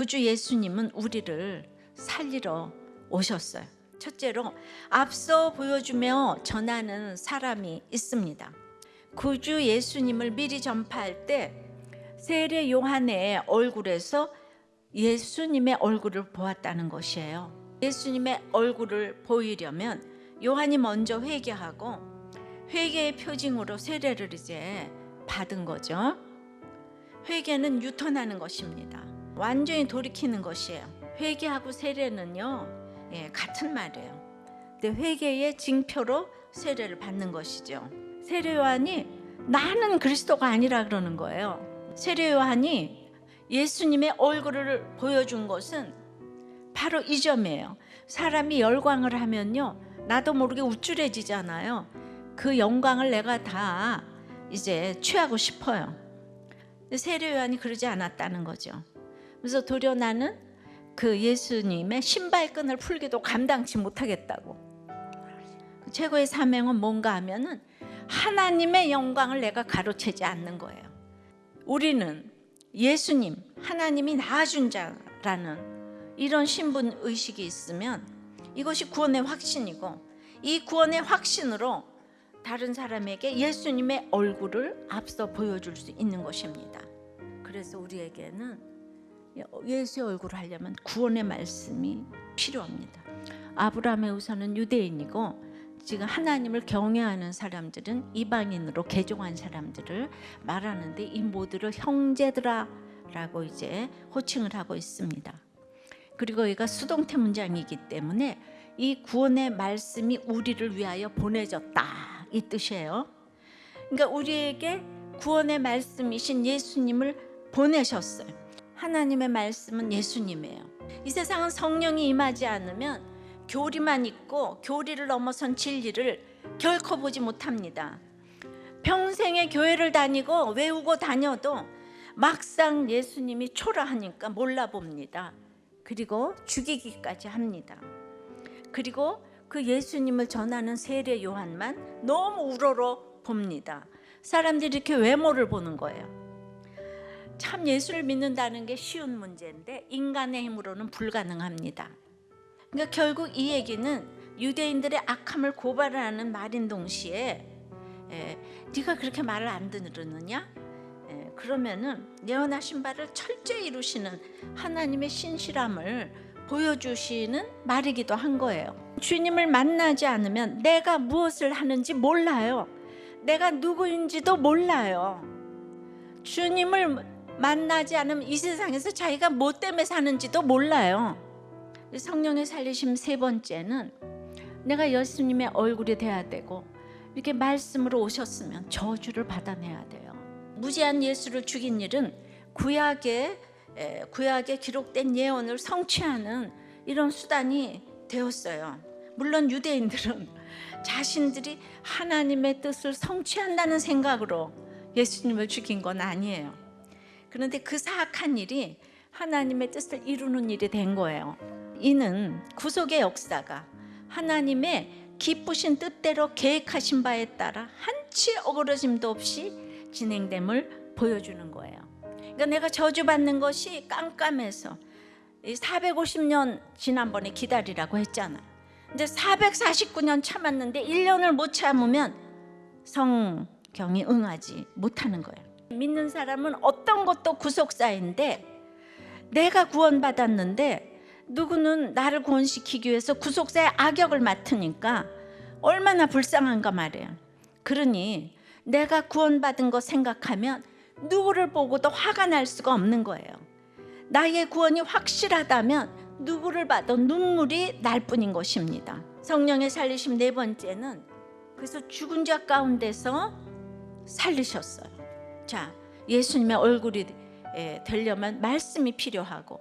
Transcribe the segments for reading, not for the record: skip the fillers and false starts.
구주 예수님은 우리를 살리러 오셨어요. 첫째로 앞서 보여주며 전하는 사람이 있습니다. 구주 예수님을 미리 전파할 때 세례 요한의 얼굴에서 예수님의 얼굴을 보았다는 것이에요. 예수님의 얼굴을 보이려면 요한이 먼저 회개하고 회개의 표징으로 세례를 이제 받은 거죠. 회개는 유턴하는 것입니다. 완전히 돌이키는 것이에요. 회개하고 세례는요, 같은 말이에요. 근데 회개의 징표로 세례를 받는 것이죠. 세례 요한이 나는 그리스도가 아니라 그러는 거예요. 세례 요한이 예수님의 얼굴을 보여준 것은 바로 이 점이에요. 사람이 열광을 하면요, 나도 모르게 우쭐해지잖아요. 그 영광을 내가 다 이제 취하고 싶어요. 세례 요한이 그러지 않았다는 거죠. 그래서 도리어 나는 그 예수님의 신발끈을 풀기도 감당치 못하겠다고. 최고의 사명은 뭔가 하면은 하나님의 영광을 내가 가로채지 않는 거예요. 우리는 예수님, 하나님이 낳아준 자라는 이런 신분 의식이 있으면 이것이 구원의 확신이고, 이 구원의 확신으로 다른 사람에게 예수님의 얼굴을 앞서 보여줄 수 있는 것입니다. 그래서 우리에게는 예수의 얼굴을 하려면 구원의 말씀이 필요합니다. 아브라함의 후손은 유대인이고, 지금 하나님을 경외하는 사람들은 이방인으로 개종한 사람들을 말하는데, 이 모두를 형제들아라고 이제 호칭을 하고 있습니다. 그리고 여기가 수동태 문장이기 때문에 이 구원의 말씀이 우리를 위하여 보내졌다, 이 뜻이에요. 그러니까 우리에게 구원의 말씀이신 예수님을 보내셨어요. 하나님의 말씀은 예수님이에요. 이 세상은 성령이 임하지 않으면 교리만 있고 교리를 넘어선 진리를 결코 보지 못합니다. 평생에 교회를 다니고 외우고 다녀도 막상 예수님이 초라하니까 몰라봅니다. 그리고 죽이기까지 합니다. 그리고 그 예수님을 전하는 세례 요한만 너무 우러러 봅니다. 사람들이 이렇게 외모를 보는 거예요. 참 예수를 믿는다는 게 쉬운 문제인데 인간의 힘으로는 불가능합니다. 그러니까 결국 이 얘기는 유대인들의 악함을 고발하는 말인 동시에 네가 그렇게 말을 안 들으느냐? 그러면은 예언하신 바를 철저히 이루시는 하나님의 신실함을 보여주시는 말이기도 한 거예요. 주님을 만나지 않으면 내가 무엇을 하는지 몰라요. 내가 누구인지도 몰라요. 주님을 만나지 않으면 이 세상에서 자기가 뭐 때문에 사는지도 몰라요. 성령의 살리심 세 번째는 내가 예수님의 얼굴이 돼야 되고, 이렇게 말씀으로 오셨으면 저주를 받아내야 돼요. 무지한 예수를 죽인 일은 구약에 기록된 예언을 성취하는 이런 수단이 되었어요. 물론 유대인들은 자신들이 하나님의 뜻을 성취한다는 생각으로 예수님을 죽인 건 아니에요. 그런데 그 사악한 일이 하나님의 뜻을 이루는 일이 된 거예요. 이는 구속의 역사가 하나님의 기쁘신 뜻대로 계획하신 바에 따라 한치 어그러짐도 없이 진행됨을 보여주는 거예요. 그러니까 내가 저주받는 것이 깜깜해서 450년 지난번에 기다리라고 했잖아. 이제 449년 참았는데 1년을 못 참으면 성경이 응하지 못하는 거예요. 믿는 사람은 어떤 것도 구속사인데, 내가 구원받았는데 누구는 나를 구원시키기 위해서 구속사의 악역을 맡으니까 얼마나 불쌍한가 말이에요. 그러니 내가 구원받은 거 생각하면 누구를 보고도 화가 날 수가 없는 거예요. 나의 구원이 확실하다면 누구를 봐도 눈물이 날 뿐인 것입니다. 성령의 살리심 네 번째는 그래서 죽은 자 가운데서 살리셨어요. 자, 예수님의 얼굴이 되려면 말씀이 필요하고,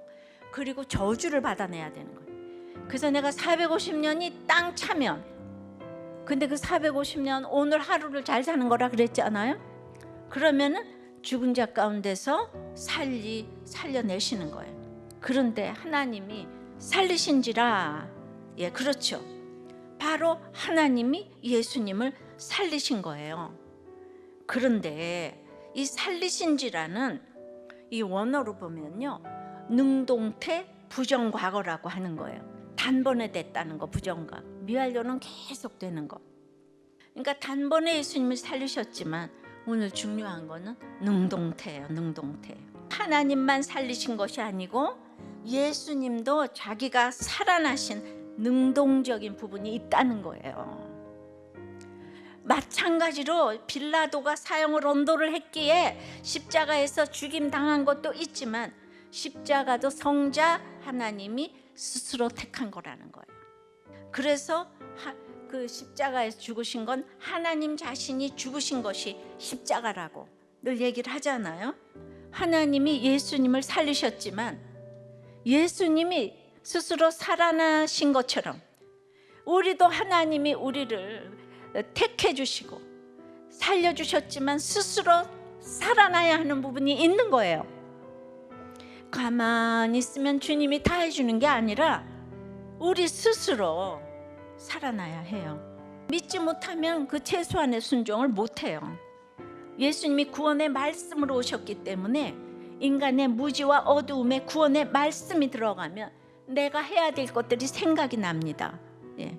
그리고 저주를 받아내야 되는 거예요. 그래서 내가 450년이 땅 차면, 근데 그 450년 오늘 하루를 잘 사는 거라 그랬잖아요. 그러면은 죽은 자 가운데서 살려내시는 거예요. 그런데 하나님이 살리신지라, 그렇죠. 바로 하나님이 예수님을 살리신 거예요. 그런데 이 살리신지라는 이 원어로 보면요, 능동태 부정과거라고 하는 거예요. 단번에 됐다는 거, 부정과거. 미완료는 계속 되는 거. 그러니까 단번에 예수님을 살리셨지만 오늘 중요한 거는 능동태예요. 능동태. 하나님만 살리신 것이 아니고 예수님도 자기가 살아나신 능동적인 부분이 있다는 거예요. 마찬가지로 빌라도가 사형을 언도를 했기에 십자가에서 죽임 당한 것도 있지만 십자가도 성자 하나님이 스스로 택한 거라는 거예요. 그래서 그 십자가에서 죽으신 건 하나님 자신이 죽으신 것이 십자가라고 늘 얘기를 하잖아요. 하나님이 예수님을 살리셨지만 예수님이 스스로 살아나신 것처럼 우리도 하나님이 우리를 택해 주시고 살려주셨지만 스스로 살아나야 하는 부분이 있는 거예요. 가만히 있으면 주님이 다 해주는 게 아니라 우리 스스로 살아나야 해요. 믿지 못하면 그 최소한의 순종을 못해요. 예수님이 구원의 말씀으로 오셨기 때문에 인간의 무지와 어두움에 구원의 말씀이 들어가면 내가 해야 될 것들이 생각이 납니다. 예.